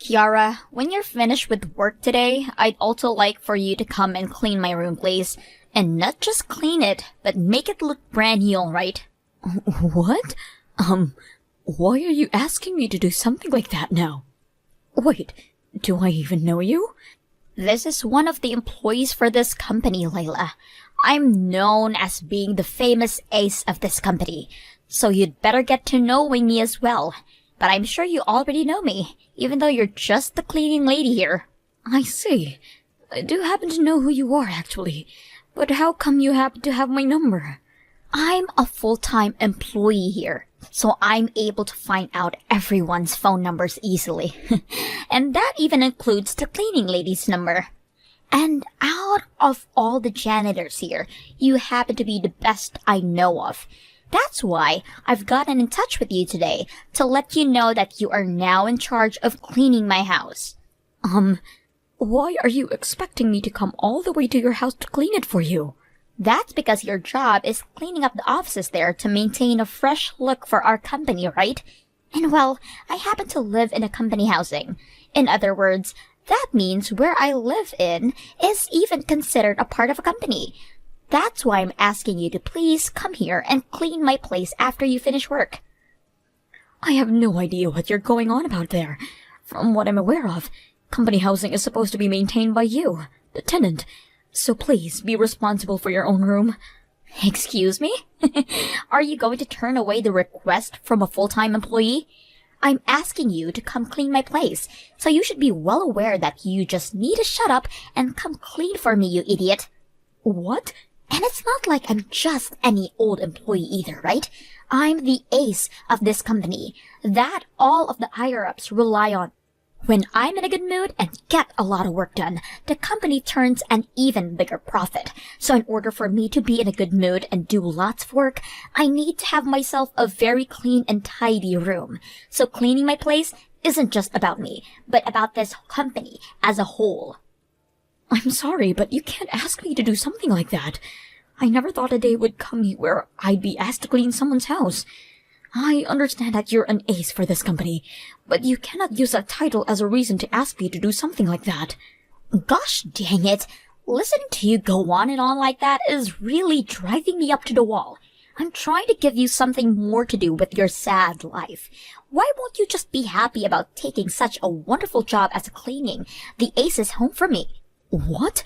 Tiara, when you're finished with work today, I'd also like for you to come and clean my room, please. And not just clean it, but make it look brand new, alright? What? Why are you asking me to do something like that now? Wait, do I even know you? This is one of the employees for this company, Layla. I'm known as being the famous ace of this company, so you'd better get to knowing me as well. But I'm sure you already know me, even though you're just the cleaning lady here. I see. I do happen to know who you are, actually. But how come you happen to have my number? I'm a full-time employee here, so I'm able to find out everyone's phone numbers easily. And that even includes the cleaning lady's number. And out of all the janitors here, you happen to be the best I know of. That's why I've gotten in touch with you today, to let you know that you are now in charge of cleaning my house. Why are you expecting me to come all the way to your house to clean it for you? That's because your job is cleaning up the offices there to maintain a fresh look for our company, right? And well, I happen to live in a company housing. In other words, that means where I live in is even considered a part of a company. That's why I'm asking you to please come here and clean my place after you finish work. I have no idea what you're going on about there. From what I'm aware of, company housing is supposed to be maintained by you, the tenant. So please be responsible for your own room. Excuse me? Are you going to turn away the request from a full-time employee? I'm asking you to come clean my place, so you should be well aware that you just need to shut up and come clean for me, you idiot. What? And it's not like I'm just any old employee either, right? I'm the ace of this company that all of the higher-ups rely on. When I'm in a good mood and get a lot of work done, the company turns an even bigger profit. So in order for me to be in a good mood and do lots of work, I need to have myself a very clean and tidy room. So cleaning my place isn't just about me, but about this company as a whole. I'm sorry, but you can't ask me to do something like that. I never thought a day would come where I'd be asked to clean someone's house. I understand that you're an ace for this company, but you cannot use that title as a reason to ask me to do something like that. Gosh dang it. Listening to you go on and on like that is really driving me up to the wall. I'm trying to give you something more to do with your sad life. Why won't you just be happy about taking such a wonderful job as cleaning the Ace's home for me? What?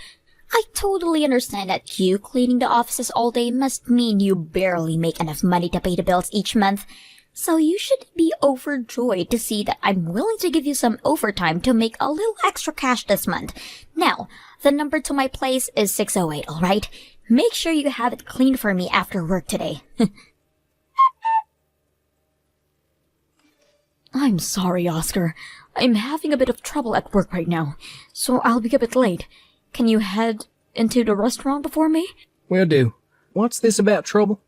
I totally understand that you cleaning the offices all day must mean you barely make enough money to pay the bills each month. So you should be overjoyed to see that I'm willing to give you some overtime to make a little extra cash this month. Now, the number to my place is 608, alright? Make sure you have it cleaned for me after work today. I'm sorry, Oscar. I'm having a bit of trouble at work right now, so I'll be a bit late. Can you head into the restaurant before me? Will do. What's this about trouble?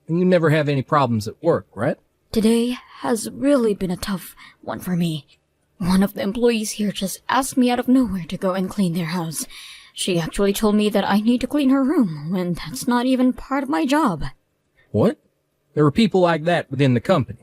And you never have any problems at work, right? Today has really been a tough one for me. One of the employees here just asked me out of nowhere to go and clean their house. She actually told me that I need to clean her room, when that's not even part of my job. What? There are people like that within the company.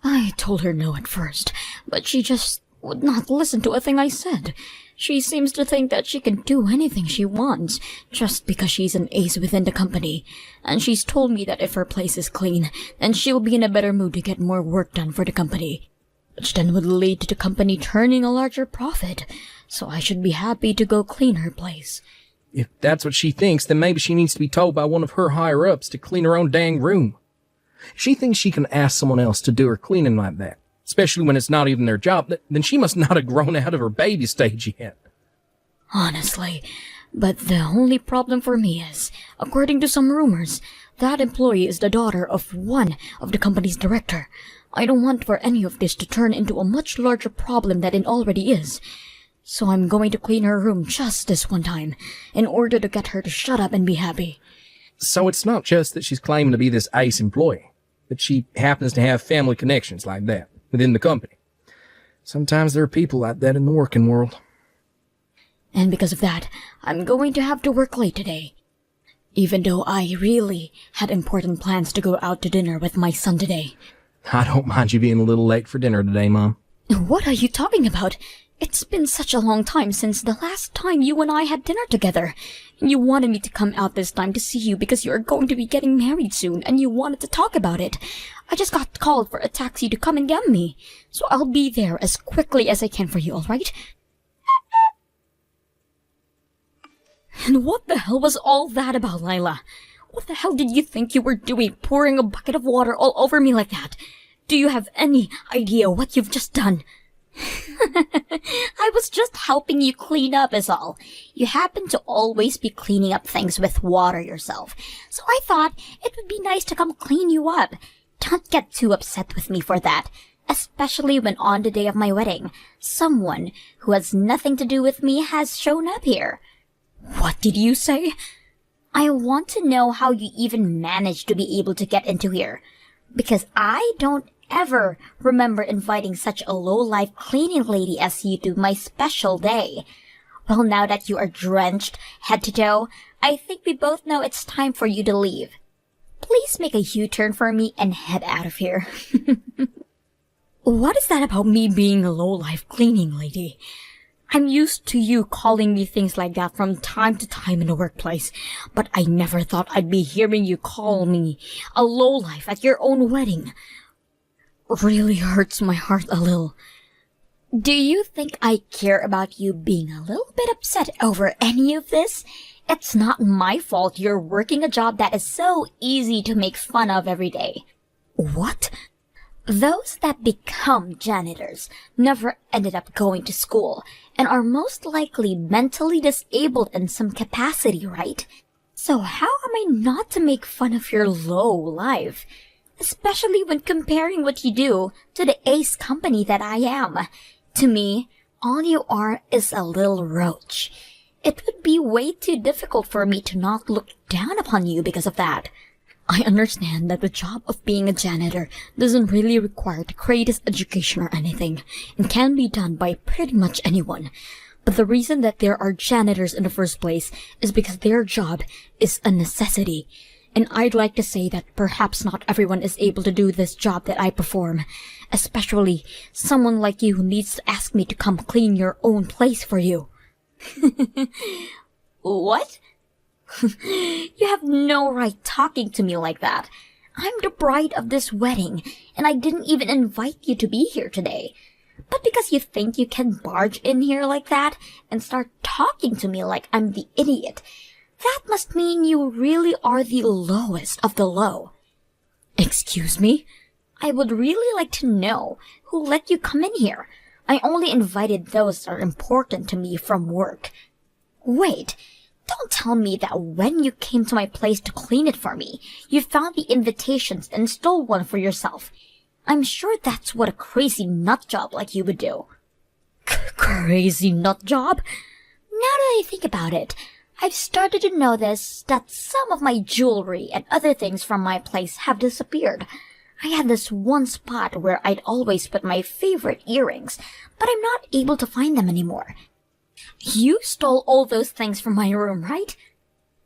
I told her no at first, but she just would not listen to a thing I said. She seems to think that she can do anything she wants, just because she's an ace within the company. And she's told me that if her place is clean, then she'll be in a better mood to get more work done for the company. Which then would lead to the company turning a larger profit, so I should be happy to go clean her place. If that's what she thinks, then maybe she needs to be told by one of her higher-ups to clean her own dang room. She thinks she can ask someone else to do her cleaning like that, especially when it's not even their job, then she must not have grown out of her baby stage yet. Honestly, but the only problem for me is, according to some rumors, that employee is the daughter of one of the company's director. I don't want for any of this to turn into a much larger problem than it already is. So I'm going to clean her room just this one time, in order to get her to shut up and be happy. So it's not just that she's claiming to be this ace employee, but she happens to have family connections like that within the company. Sometimes there are people like that in the working world. And because of that, I'm going to have to work late today. Even though I really had important plans to go out to dinner with my son today. I don't mind you being a little late for dinner today, Mom. What are you talking about? It's been such a long time since the last time you and I had dinner together. And you wanted me to come out this time to see you because you are going to be getting married soon and you wanted to talk about it. I just got called for a taxi to come and get me. So I'll be there as quickly as I can for you, alright? And what the hell was all that about, Lila? What the hell did you think you were doing, pouring a bucket of water all over me like that? Do you have any idea what you've just done? I was just helping you clean up is all. You happen to always be cleaning up things with water yourself. So I thought it would be nice to come clean you up. Don't get too upset with me for that. Especially when on the day of my wedding, someone who has nothing to do with me has shown up here. What did you say? I want to know how you even managed to be able to get into here. Because I don't ever remember inviting such a low-life cleaning lady as you to my special day. Well, now that you are drenched head to toe, I think we both know it's time for you to leave. Please make a U-turn for me and head out of here. What is that about me being a low-life cleaning lady? I'm used to you calling me things like that from time to time in the workplace, but I never thought I'd be hearing you call me a lowlife at your own wedding. Really hurts my heart a little. Do you think I care about you being a little bit upset over any of this? It's not my fault you're working a job that is so easy to make fun of every day. What? Those that become janitors never ended up going to school and are most likely mentally disabled in some capacity, right? So how am I not to make fun of your low life? Especially when comparing what you do to the ace company that I am. To me, all you are is a little roach. It would be way too difficult for me to not look down upon you because of that. I understand that the job of being a janitor doesn't really require the greatest education or anything, and can be done by pretty much anyone. But the reason that there are janitors in the first place is because their job is a necessity. And I'd like to say that perhaps not everyone is able to do this job that I perform, especially someone like you who needs to ask me to come clean your own place for you. What? You have no right talking to me like that. I'm the bride of this wedding, and I didn't even invite you to be here today. But because you think you can barge in here like that and start talking to me like I'm the idiot, that must mean you really are the lowest of the low. Excuse me? I would really like to know who let you come in here. I only invited those that are important to me from work. Wait, don't tell me that when you came to my place to clean it for me, you found the invitations and stole one for yourself. I'm sure that's what a crazy nut job like you would do. Crazy nut job? Now that I think about it, I've started to notice that some of my jewelry and other things from my place have disappeared. I had this one spot where I'd always put my favorite earrings, but I'm not able to find them anymore. You stole all those things from my room, right?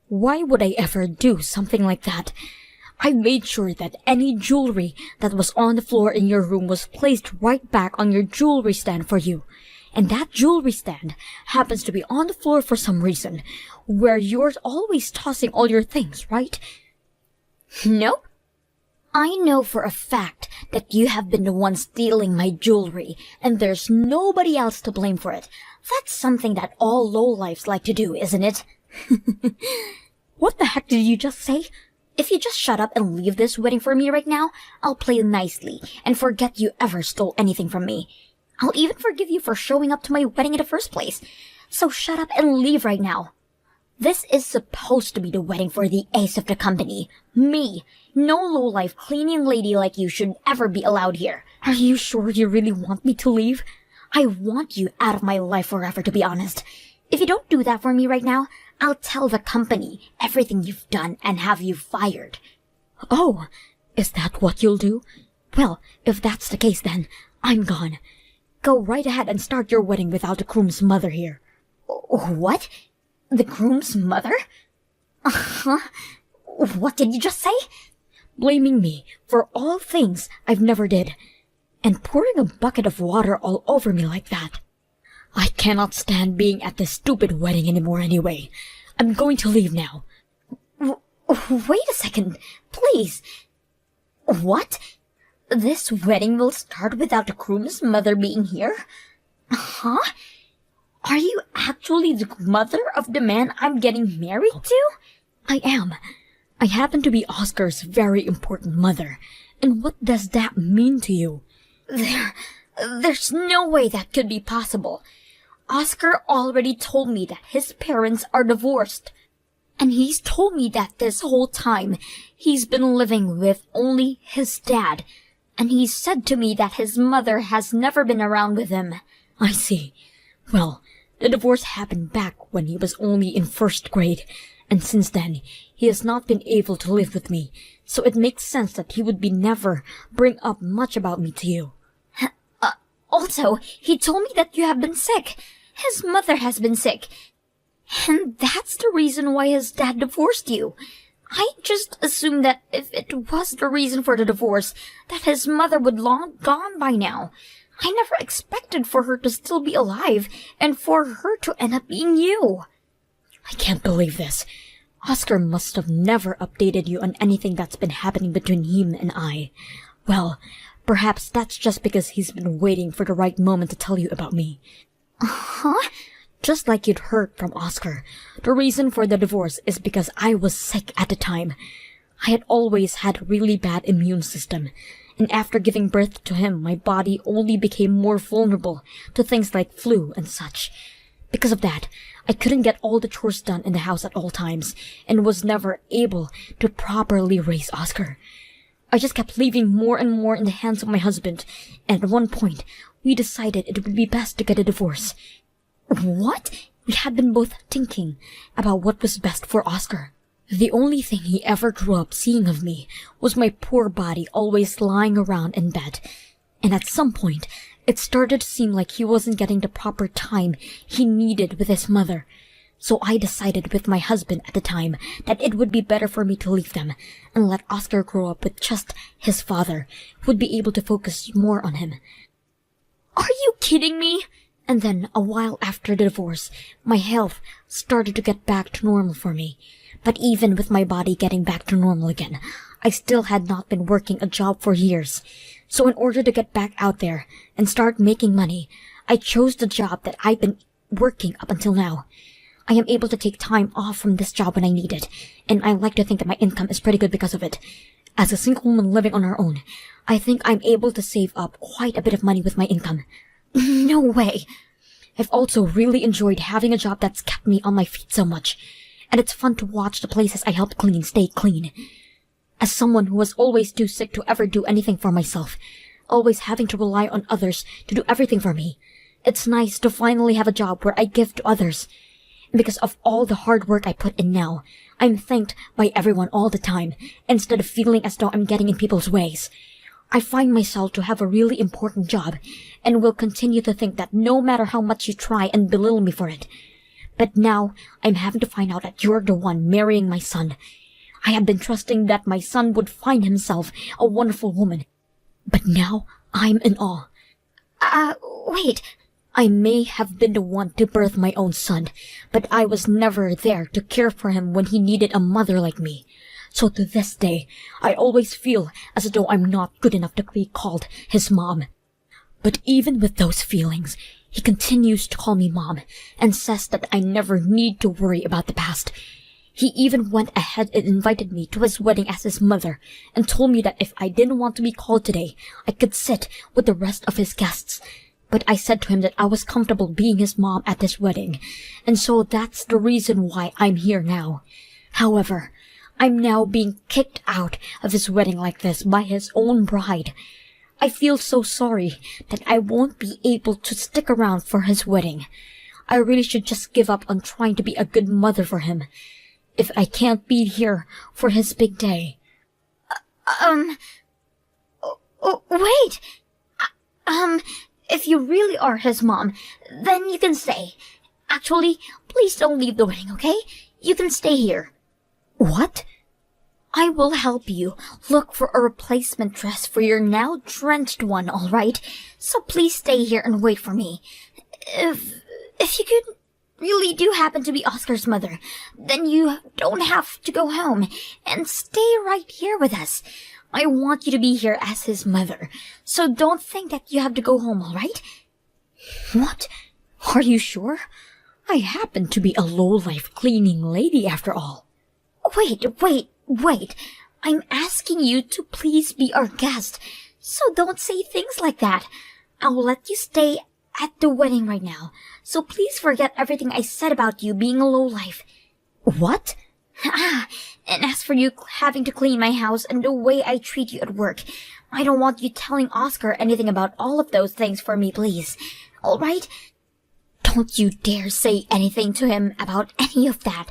Why would I ever do something like that? I made sure that any jewelry that was on the floor in your room was placed right back on your jewelry stand for you. And that jewelry stand happens to be on the floor for some reason, where you're always tossing all your things, right? Nope. I know for a fact that you have been the one stealing my jewelry, and there's nobody else to blame for it. That's something that all lowlifes like to do, isn't it? What the heck did you just say? If you just shut up and leave this wedding for me right now, I'll play nicely and forget you ever stole anything from me. I'll even forgive you for showing up to my wedding in the first place. So shut up and leave right now. This is supposed to be the wedding for the ace of the company. Me. No lowlife cleaning lady like you should ever be allowed here. Are you sure you really want me to leave? I want you out of my life forever, to be honest. If you don't do that for me right now, I'll tell the company everything you've done and have you fired. Oh, is that what you'll do? Well, if that's the case then, I'm gone. Go right ahead and start your wedding without the groom's mother here. What? The groom's mother? Uh-huh. What did you just say? Blaming me for all things I've never did. And pouring a bucket of water all over me like that. I cannot stand being at this stupid wedding anymore anyway. I'm going to leave now. Wait a second, please. What? This wedding will start without the groom's mother being here? Huh? Are you actually the mother of the man I'm getting married to? I am. I happen to be Oscar's very important mother. And what does that mean to you? There's no way that could be possible. Oscar already told me that his parents are divorced. And he's told me that this whole time he's been living with only his dad. And he's said to me that his mother has never been around with him. I see. Well, the divorce happened back when he was only in first grade, and since then, he has not been able to live with me, so it makes sense that he would be never bring up much about me to you. Also, he told me that you have been sick. His mother has been sick. And that's the reason why his dad divorced you. I just assumed that if it was the reason for the divorce, that his mother would long gone by now. I never expected for her to still be alive, and for her to end up being you. I can't believe this. Oscar must have never updated you on anything that's been happening between him and I. Well, perhaps that's just because he's been waiting for the right moment to tell you about me. Huh? Just like you'd heard from Oscar, the reason for the divorce is because I was sick at the time. I had always had a really bad immune system, and after giving birth to him, my body only became more vulnerable to things like flu and such. Because of that, I couldn't get all the chores done in the house at all times, and was never able to properly raise Oscar. I just kept leaving more and more in the hands of my husband, and at one point, we decided it would be best to get a divorce. What? We had been both thinking about what was best for Oscar. The only thing he ever grew up seeing of me was my poor body always lying around in bed. And at some point, it started to seem like he wasn't getting the proper time he needed with his mother. So I decided with my husband at the time that it would be better for me to leave them and let Oscar grow up with just his father, who would be able to focus more on him. Are you kidding me? And then, a while after the divorce, my health started to get back to normal for me. But even with my body getting back to normal again, I still had not been working a job for years. So in order to get back out there and start making money, I chose the job that I've been working up until now. I am able to take time off from this job when I need it, and I like to think that my income is pretty good because of it. As a single woman living on her own, I think I'm able to save up quite a bit of money with my income. No way. I've also really enjoyed having a job that's kept me on my feet so much, and it's fun to watch the places I help clean stay clean. As someone who was always too sick to ever do anything for myself, always having to rely on others to do everything for me, it's nice to finally have a job where I give to others. And because of all the hard work I put in now, I'm thanked by everyone all the time, instead of feeling as though I'm getting in people's ways. I find myself to have a really important job, and will continue to think that no matter how much you try and belittle me for it. But now, I'm having to find out that you're the one marrying my son. I have been trusting that my son would find himself a wonderful woman. But now, I'm in awe. Wait. I may have been the one to birth my own son, but I was never there to care for him when he needed a mother like me. So to this day, I always feel as though I'm not good enough to be called his mom. But even with those feelings, he continues to call me mom, and says that I never need to worry about the past. He even went ahead and invited me to his wedding as his mother, and told me that if I didn't want to be called today, I could sit with the rest of his guests. But I said to him that I was comfortable being his mom at this wedding, and so that's the reason why I'm here now. However, I'm now being kicked out of his wedding like this by his own bride. I feel so sorry that I won't be able to stick around for his wedding. I really should just give up on trying to be a good mother for him, if I can't be here for his big day. Wait. If you really are his mom, then you can stay. Actually, please don't leave the wedding, okay? You can stay here. What? I will help you look for a replacement dress for your now drenched one, alright? So please stay here and wait for me. If you could really do happen to be Oscar's mother, then you don't have to go home and stay right here with us. I want you to be here as his mother, so don't think that you have to go home, alright? What? Are you sure? I happen to be a low-life cleaning lady after all. Wait. I'm asking you to please be our guest, so don't say things like that. I'll let you stay at the wedding right now, so please forget everything I said about you being a lowlife. What? And as for you having to clean my house and the way I treat you at work, I don't want you telling Oscar anything about all of those things for me, please. Alright? Don't you dare say anything to him about any of that.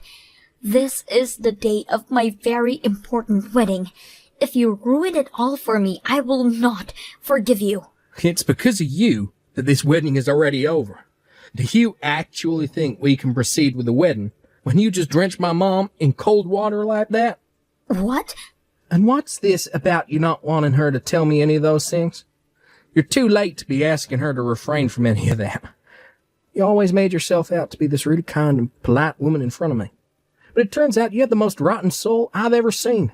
This is the day of my very important wedding. If you ruin it all for me, I will not forgive you. It's because of you that this wedding is already over. Do you actually think we can proceed with the wedding when you just drenched my mom in cold water like that? What? And what's this about you not wanting her to tell me any of those things? You're too late to be asking her to refrain from any of that. You always made yourself out to be this really kind and polite woman in front of me. But it turns out you had the most rotten soul I've ever seen.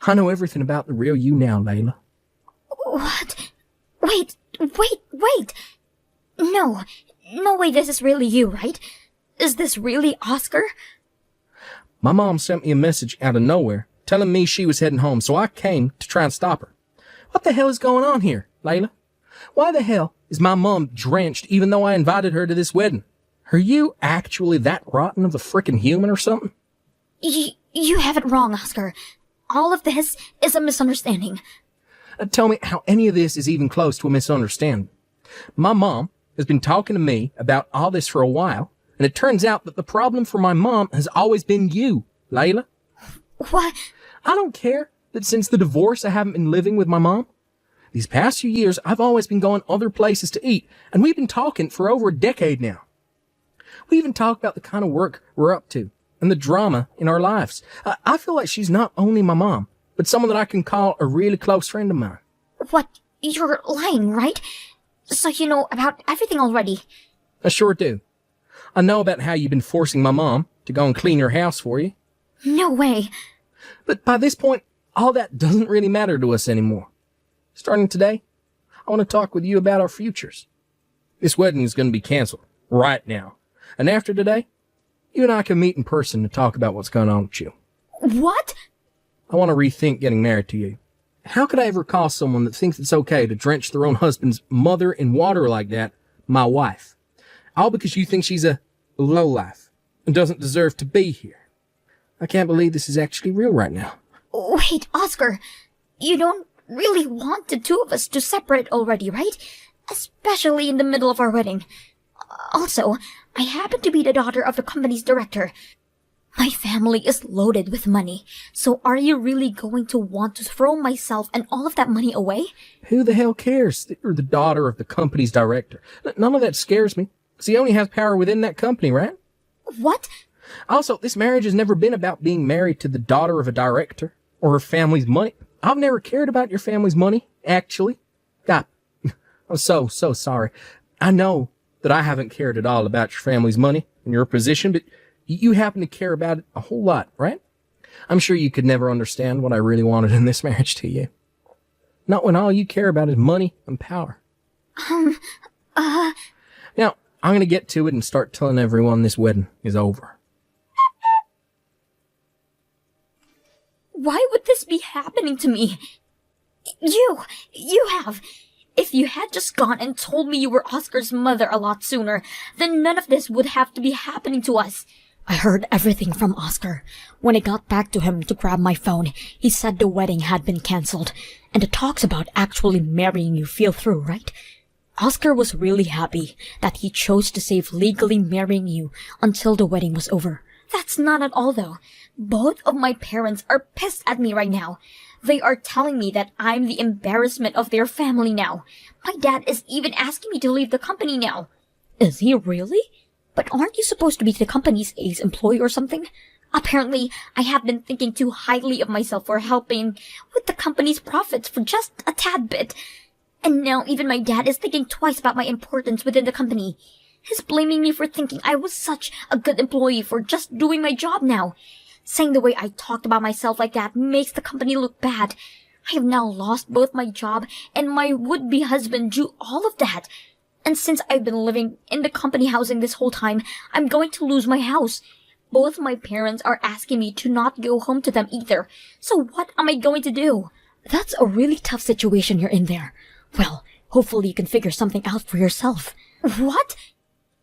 I know everything about the real you now, Layla. What? Wait. No way this is really you, right? Is this really Oscar? My mom sent me a message out of nowhere telling me she was heading home, so I came to try and stop her. What the hell is going on here, Layla? Why the hell is my mom drenched even though I invited her to this wedding? Are you actually that rotten of a frickin' human or something? You have it wrong, Oscar. All of this is a misunderstanding. Tell me how any of this is even close to a misunderstanding. My mom has been talking to me about all this for a while, and it turns out that the problem for my mom has always been you, Layla. What? I don't care that since the divorce I haven't been living with my mom. These past few years, I've always been going other places to eat, and we've been talking for over a decade now. We even talk about the kind of work we're up to and the drama in our lives. I feel like she's not only my mom, but someone that I can call a really close friend of mine. What? You're lying, right? So you know about everything already. I sure do. I know about how you've been forcing my mom to go and clean your house for you. No way. But by this point, all that doesn't really matter to us anymore. Starting today, I want to talk with you about our futures. This wedding is going to be canceled right now. And after today, you and I can meet in person to talk about what's going on with you. What? I want to rethink getting married to you. How could I ever call someone that thinks it's okay to drench their own husband's mother in water like that my wife? All because you think she's a lowlife and doesn't deserve to be here. I can't believe this is actually real right now. Wait, Oscar. You don't really want the two of us to separate already, right? Especially in the middle of our wedding. Also, I happen to be the daughter of the company's director. My family is loaded with money, so are you really going to want to throw myself and all of that money away? Who the hell cares that you're the daughter of the company's director? None of that scares me, because he only has power within that company, right? What? Also, this marriage has never been about being married to the daughter of a director or her family's money. I've never cared about your family's money, actually. God, I'm so sorry. I know that I haven't cared at all about your family's money and your position, but you happen to care about it a whole lot, right? I'm sure you could never understand what I really wanted in this marriage to you. Not when all you care about is money and power. Now, I'm going to get to it and start telling everyone this wedding is over. Why would this be happening to me? You have. If you had just gone and told me you were Oscar's mother a lot sooner, then none of this would have to be happening to us. I heard everything from Oscar. When I got back to him to grab my phone, he said the wedding had been cancelled, and the talks about actually marrying you fell through, right? Oscar was really happy that he chose to save legally marrying you until the wedding was over. That's not at all, though. Both of my parents are pissed at me right now. They are telling me that I'm the embarrassment of their family now. My dad is even asking me to leave the company now. Is he really? But aren't you supposed to be the company's ace employee or something? Apparently, I have been thinking too highly of myself for helping with the company's profits for just a tad bit. And now even my dad is thinking twice about my importance within the company. He's blaming me for thinking I was such a good employee for just doing my job now. Saying the way I talked about myself like that makes the company look bad. I have now lost both my job and my would-be husband due all of that. And since I've been living in the company housing this whole time, I'm going to lose my house. Both my parents are asking me to not go home to them either. So what am I going to do? That's a really tough situation you're in there. Well, hopefully you can figure something out for yourself. What?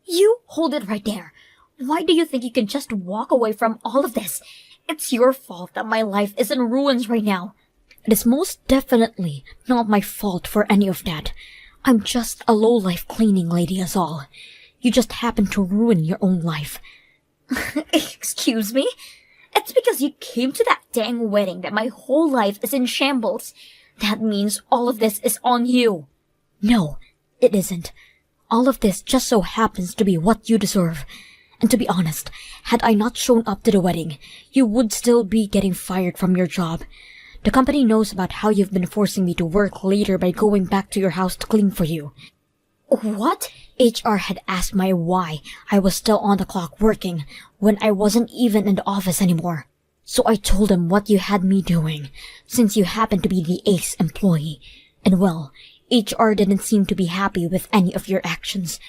You hold it right there. Why do you think you can just walk away from all of this? It's your fault that my life is in ruins right now. It is most definitely not my fault for any of that. I'm just a low-life cleaning lady is all. You just happen to ruin your own life. Excuse me? It's because you came to that dang wedding that my whole life is in shambles. That means all of this is on you. No, it isn't. All of this just so happens to be what you deserve. And to be honest, had I not shown up to the wedding, you would still be getting fired from your job. The company knows about how you've been forcing me to work later by going back to your house to clean for you. What? HR had asked me why I was still on the clock working when I wasn't even in the office anymore. So I told them what you had me doing, since you happened to be the ace employee. And well, HR didn't seem to be happy with any of your actions.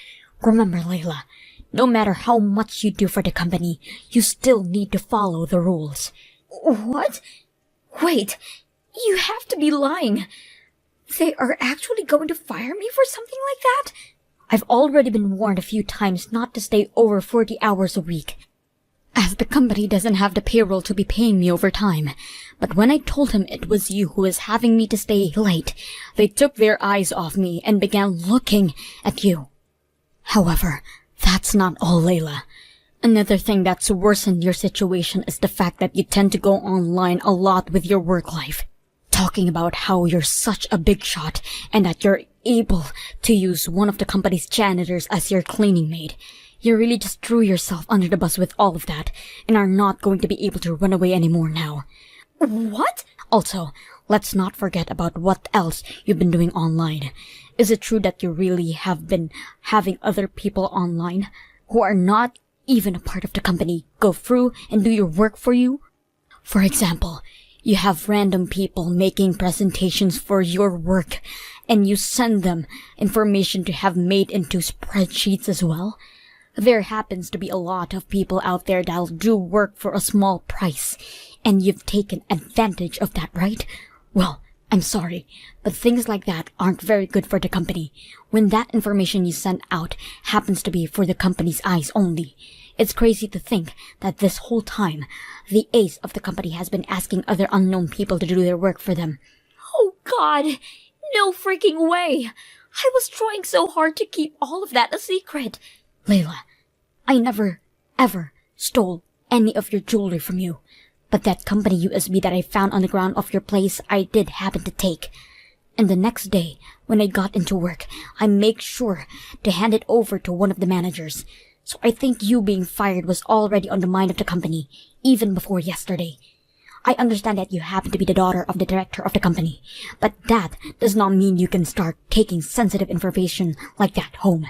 Remember, Layla, no matter how much you do for the company, you still need to follow the rules. What? Wait, you have to be lying. They are actually going to fire me for something like that? I've already been warned a few times not to stay over 40 hours a week, as the company doesn't have the payroll to be paying me overtime. But when I told him it was you who was having me to stay late, they took their eyes off me and began looking at you. However, that's not all, Layla. Another thing that's worsened your situation is the fact that you tend to go online a lot with your work life, talking about how you're such a big shot and that you're able to use one of the company's janitors as your cleaning maid. You really just threw yourself under the bus with all of that and are not going to be able to run away anymore now. What? Also, let's not forget about what else you've been doing online. Is it true that you really have been having other people online who are not even a part of the company go through and do your work for you? For example, you have random people making presentations for your work and you send them information to have made into spreadsheets as well. There happens to be a lot of people out there that'll do work for a small price, and you've taken advantage of that, right? Well, I'm sorry, but things like that aren't very good for the company. When that information you send out happens to be for the company's eyes only. It's crazy to think that this whole time, the ace of the company has been asking other unknown people to do their work for them. Oh God, no freaking way! I was trying so hard to keep all of that a secret. Layla, I never, ever stole any of your jewelry from you. But that company USB that I found on the ground of your place, I did happen to take. And the next day, when I got into work, I made sure to hand it over to one of the managers. So I think you being fired was already on the mind of the company, even before yesterday. I understand that you happen to be the daughter of the director of the company, but that does not mean you can start taking sensitive information like that home.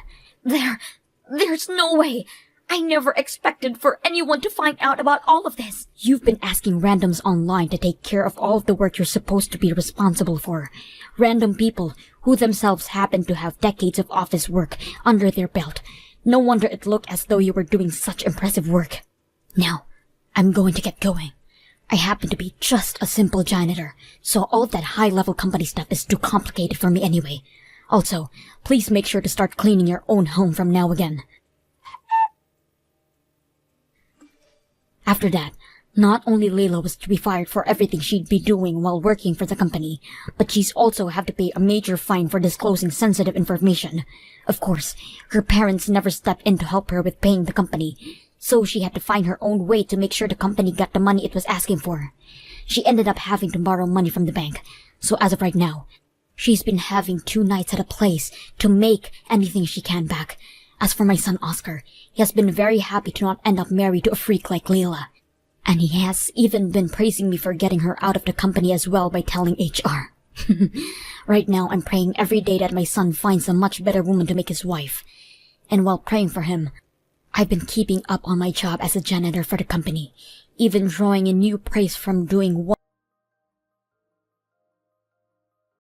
There's no way. I never expected for anyone to find out about all of this. You've been asking randoms online to take care of all of the work you're supposed to be responsible for. Random people who themselves happen to have decades of office work under their belt. No wonder it looked as though you were doing such impressive work. Now, I'm going to get going. I happen to be just a simple janitor, so all of that high-level company stuff is too complicated for me anyway. Also, please make sure to start cleaning your own home from now again. After that, not only Layla was to be fired for everything she'd be doing while working for the company, but she's also have to pay a major fine for disclosing sensitive information. Of course, her parents never stepped in to help her with paying the company, so she had to find her own way to make sure the company got the money it was asking for. She ended up having to borrow money from the bank, so as of right now, she's been having 2 nights at a place to make anything she can back. As for my son Oscar, he has been very happy to not end up married to a freak like Layla. And he has even been praising me for getting her out of the company as well by telling HR. Right now, I'm praying every day that my son finds a much better woman to make his wife. And while praying for him, I've been keeping up on my job as a janitor for the company, even drawing in new praise from doing one